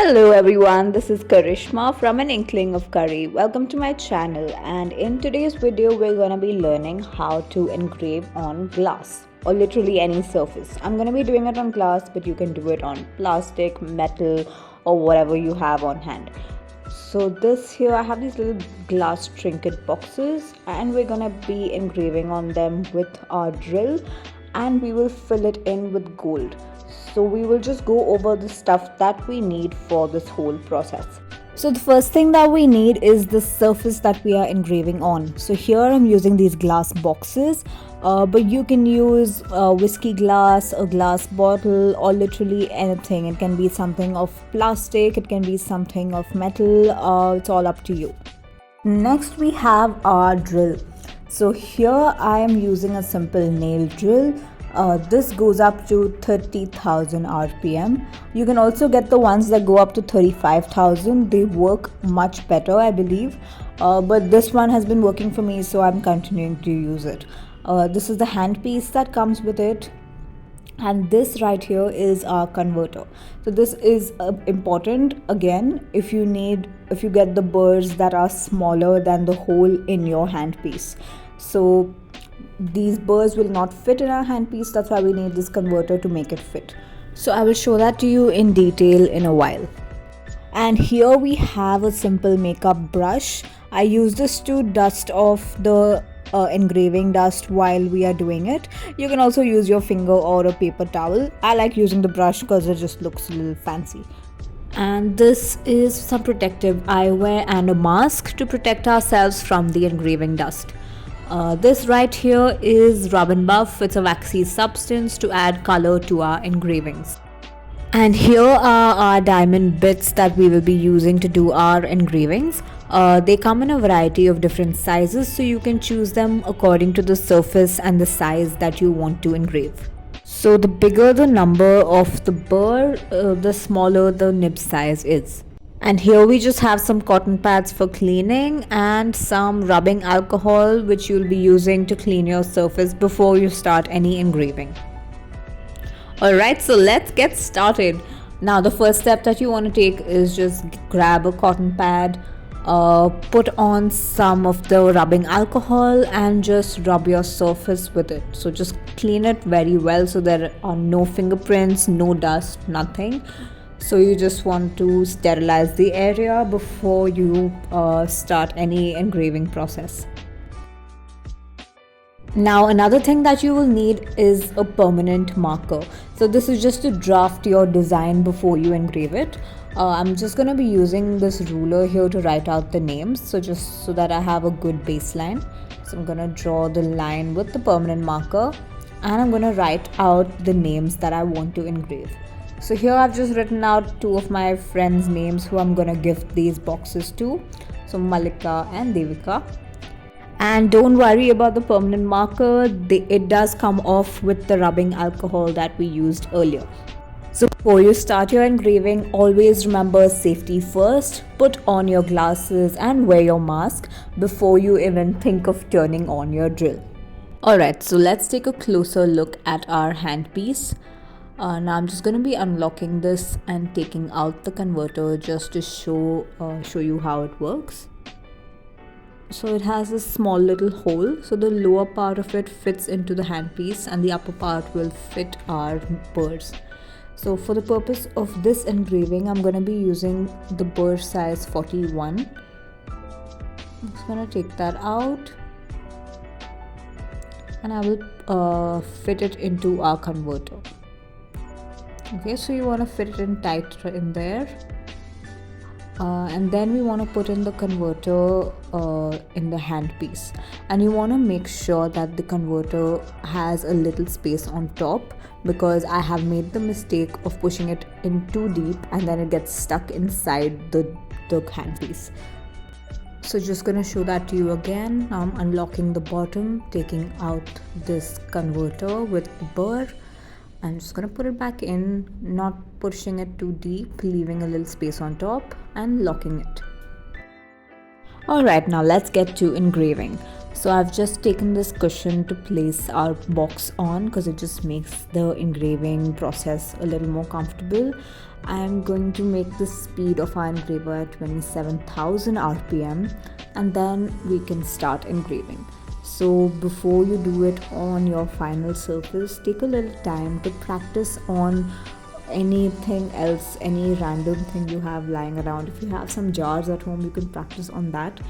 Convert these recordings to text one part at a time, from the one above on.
Hello everyone, this is Karishma from An Inkling of Curry. Welcome to my channel, and in today's video we're going to be learning how to engrave on glass or literally any surface. I'm going to be doing it on glass, but you can do it on plastic, metal, or whatever you have on hand. So this here, I have these little glass trinket boxes and we're going to be engraving on them with our drill, and we will fill it in with gold. So we will just go over the stuff that we need for this whole process. So the first thing that we need is the surface that we are engraving on. So here I'm using these glass boxes, but you can use whiskey glass, a glass bottle, or literally anything. It can be something of plastic, it can be something of metal, it's all up to you. Next we have our drill. So here I am using a simple nail drill. This goes up to 30,000 RPM. You can also get the ones that go up to 35,000. They work much better, I believe. But this one has been working for me, so I'm continuing to use it. This is the handpiece that comes with it. And this right here is our converter. So this is important again if you get the burrs that are smaller than the hole in your handpiece. So these burrs will not fit in our handpiece, that's why we need this converter to make it fit. So I will show that to you in detail in a while. And here we have a simple makeup brush. I use this to dust off the engraving dust while we are doing it. You can also use your finger or a paper towel. I like using the brush because it just looks a little fancy. And this is some protective eyewear and a mask to protect ourselves from the engraving dust. This right here is rub and buff. It's a waxy substance to add color to our engravings. And here are our diamond bits that we will be using to do our engravings. They come in a variety of different sizes, so you can choose them according to the surface and the size that you want to engrave. So the bigger the number of the burr, the smaller the nib size is. And here we just have some cotton pads for cleaning and some rubbing alcohol which you'll be using to clean your surface before you start any engraving. Alright, so let's get started. Now the first step that you want to take is just grab a cotton pad, put on some of the rubbing alcohol and just rub your surface with it. So just clean it very well so there are no fingerprints, no dust, nothing. So you just want to sterilize the area before you start any engraving process. Now another thing that you will need is a permanent marker. So this is just to draft your design before you engrave it. I'm just going to be using this ruler here to write out the names, so just so that I have a good baseline. So I'm going to draw the line with the permanent marker and I'm going to write out the names that I want to engrave. So here I've just written out two of my friends' names who I'm gonna gift these boxes to. So Malika and Devika. And don't worry about the permanent marker, it does come off with the rubbing alcohol that we used earlier. So before you start your engraving, always remember safety first. Put on your glasses and wear your mask before you even think of turning on your drill. Alright, so let's take a closer look at our handpiece. Now I'm just going to be unlocking this and taking out the converter just to show you how it works. So it has a small little hole, so the lower part of it fits into the handpiece and the upper part will fit our burrs. So for the purpose of this engraving, I'm going to be using the burr size 41. I'm just going to take that out and I will fit it into our converter. Okay, so you want to fit it in tight in there, and then we want to put in the converter in the handpiece, and you want to make sure that the converter has a little space on top, because I have made the mistake of pushing it in too deep and then it gets stuck inside the handpiece. So just gonna show that to you again. Now I'm unlocking the bottom, taking out this converter with the burr. I'm just going to put it back in, not pushing it too deep, leaving a little space on top and locking it. Alright, now let's get to engraving. So I've just taken this cushion to place our box on because it just makes the engraving process a little more comfortable. I'm going to make the speed of our engraver at 27,000 RPM, and then we can start engraving. So before you do it on your final surface, take a little time to practice on anything else, any random thing you have lying around. If you have some jars at home, you can practice on that.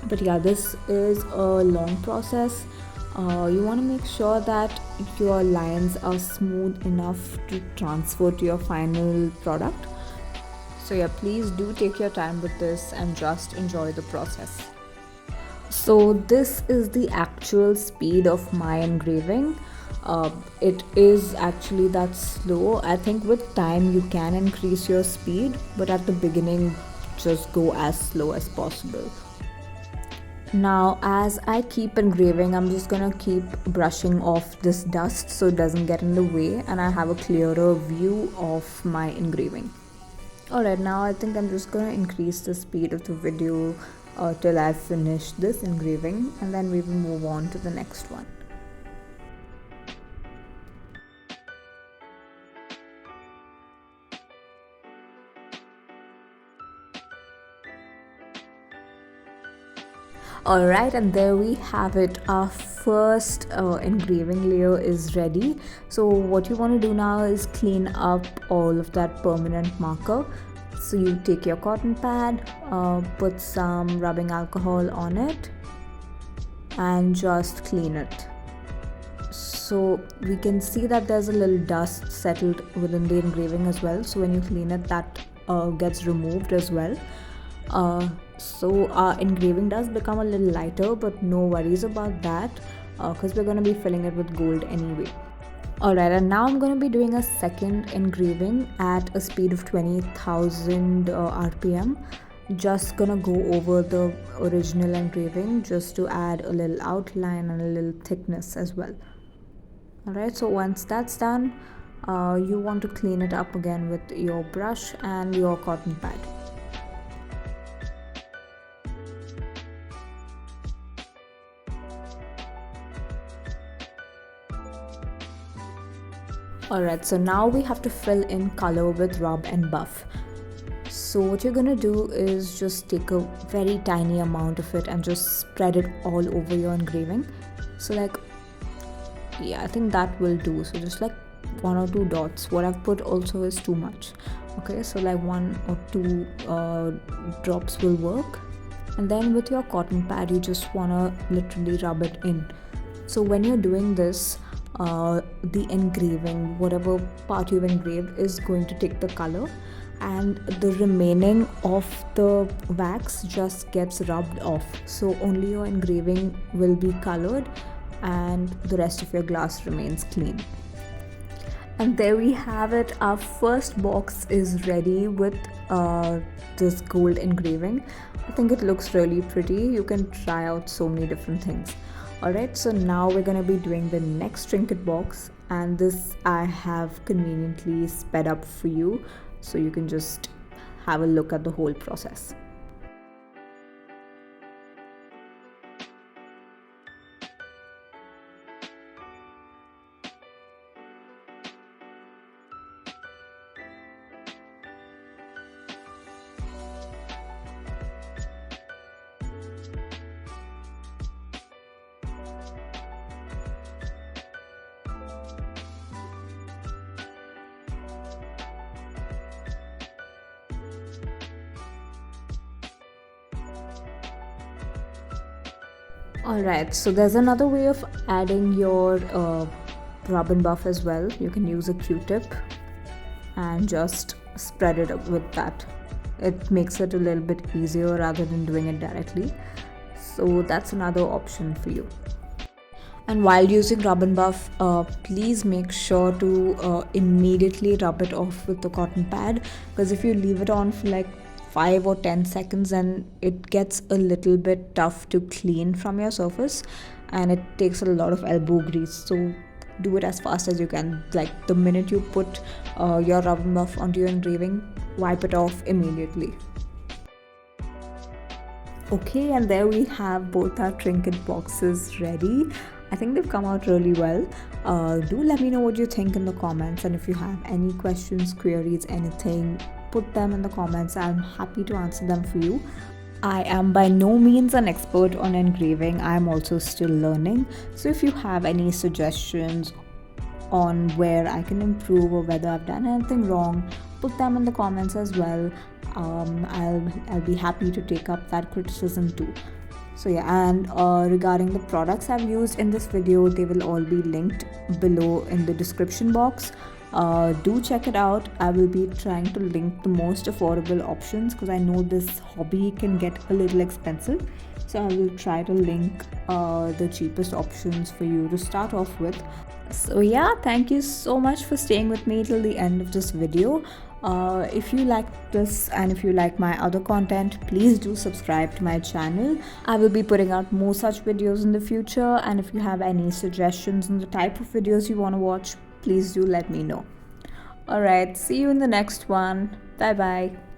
But yeah, this is a long process. You want to make sure that your lines are smooth enough to transfer to your final product. So yeah, please do take your time with this and just enjoy the process. So this is the actual speed of my engraving. It is actually that slow. I think with time you can increase your speed, but at the beginning just go as slow as possible. Now as I keep engraving, I'm just gonna keep brushing off this dust so it doesn't get in the way and I have a clearer view of my engraving. Alright, now I think I'm just gonna increase the speed of the video till I finish this engraving, and then we will move on to the next one. Alright, and there we have it. Our first engraving layer is ready. So what you want to do now is clean up all of that permanent marker. So you take your cotton pad, put some rubbing alcohol on it and just clean it. So we can see that there's a little dust settled within the engraving as well. So when you clean it, that gets removed as well. So our engraving does become a little lighter, but no worries about that because we're going to be filling it with gold anyway. Alright, and now I'm going to be doing a second engraving at a speed of 20,000 RPM. Just gonna go over the original engraving just to add a little outline and a little thickness as well. Alright, so once that's done, you want to clean it up again with your brush and your cotton pad. Alright, so now we have to fill in color with rub and buff. So what you're gonna do is just take a very tiny amount of it and just spread it all over your engraving. So like, yeah, I think that will do. So just like 1 or 2 dots. What I've put also is too much. Okay, so like 1 or 2 drops will work. And then with your cotton pad, you just wanna literally rub it in. So when you're doing this, the engraving, whatever part you've engraved, is going to take the color, and the remaining of the wax just gets rubbed off. So only your engraving will be colored and the rest of your glass remains clean. And there we have it. Our first box is ready with this gold engraving. I think it looks really pretty. You can try out so many different things. Alright, so now we're going to be doing the next trinket box, and this I have conveniently sped up for you so you can just have a look at the whole process. Alright, so there's another way of adding your rub and buff as well. You can use a Q-tip and just spread it up with that. It makes it a little bit easier rather than doing it directly. So that's another option for you. And while using rub and buff, please make sure to immediately rub it off with the cotton pad, because if you leave it on for like 5 or 10 seconds, and it gets a little bit tough to clean from your surface and it takes a lot of elbow grease. So do it as fast as you can. Like the minute you put your rub and buff onto your engraving, wipe it off immediately. Okay, and there we have both our trinket boxes ready. I think they've come out really well. Do let me know what you think in the comments, and if you have any questions, queries, anything, put them in the comments. I'm happy to answer them for you. I am by no means an expert on engraving. I'm also still learning. So if you have any suggestions on where I can improve or whether I've done anything wrong, put them in the comments as well. I'll be happy to take up that criticism too. So yeah, and regarding the products I've used in this video, they will all be linked below in the description box. Do check it out. I will be trying to link the most affordable options because I know this hobby can get a little expensive. So I will try to link the cheapest options for you to start off with. So yeah, thank you so much for staying with me till the end of this video. If you like this and if you like my other content, please do subscribe to my channel. I will be putting out more such videos in the future, and if you have any suggestions on the type of videos you want to watch, please do let me know. Alright, see you in the next one. Bye bye.